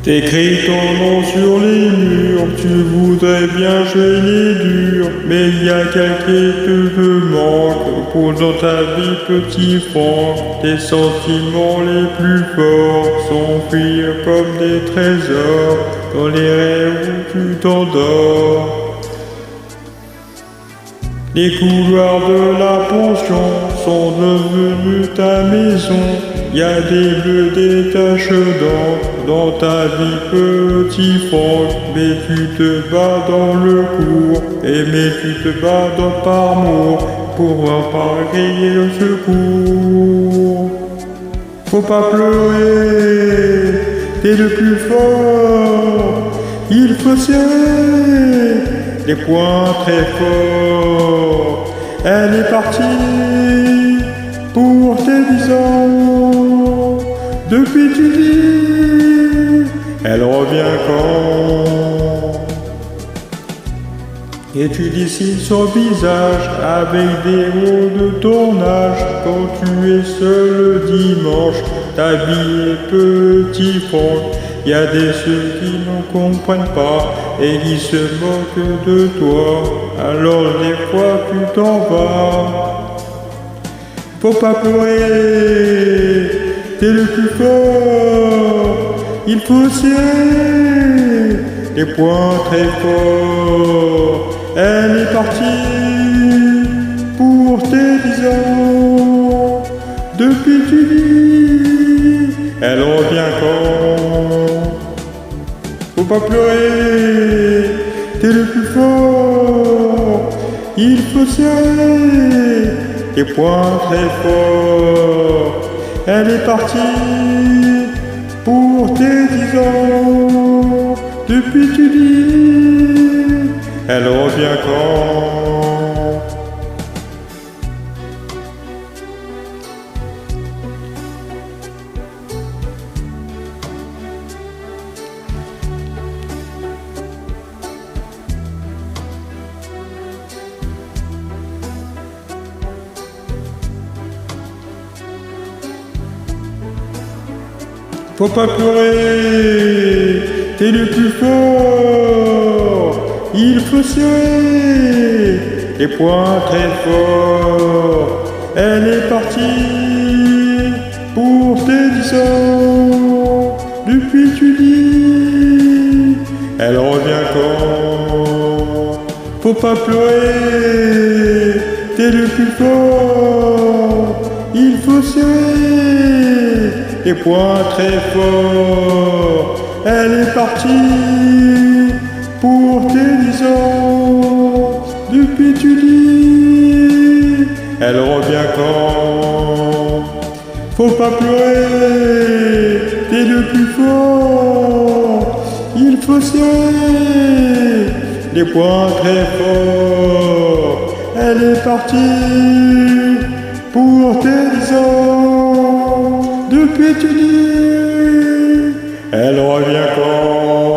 T'écris ton nom sur les murs, tu voudrais bien jouer les durs, mais y a quelqu'un qui te manque pour dans ta vie, petit Franck. Tes sentiments les plus forts s'enfuir comme des trésors dans les rêves où tu t'endors. Les couloirs de la pension sont devenus ta maison. Y a des bleus, des taches d'encre dans ta vie, petit Franck. Mais tu te bats dans le cours, mais tu te bats par amour pour pas crier au secours. Faut pas pleurer, t'es le plus fort. Il faut serrer les poings très forts. Elle est partie pour tes 10 ans. Depuis tu dis, elle revient quand? Et tu dessines son visage avec des mots de ton âge. Quand tu es seul le dimanche, t'habillé petit Franck. Y a des ceux qui ne comprennent pas et qui se moquent de toi. Alors des fois tu t'en vas. Faut pas pleurer, t'es le plus fort. Il faut serrer les poings très forts. Elle est partie pour tes 10 ans. Depuis tu dis, elle revient quand? Faut pas pleurer, t'es le plus fort. Il faut serrer les poings très forts. Elle est partie pour tes 10 ans. Depuis tu dis, elle revient quand? Faut pas pleurer, t'es le plus fort. Il faut serrer les poings très forts. Elle est partie pour tes 10 ans. Depuis tu dis, elle revient quand? Faut pas pleurer, t'es le plus fort. Il faut serrer les poings très forts. Elle est partie pour tes 10 ans. Depuis tu dis, elle revient quand? Faut pas pleurer, t'es le plus fort. Il faut serrer les poings très forts. Elle est partie pour tes 10 ans. Depuis tu dis, elle revient quand?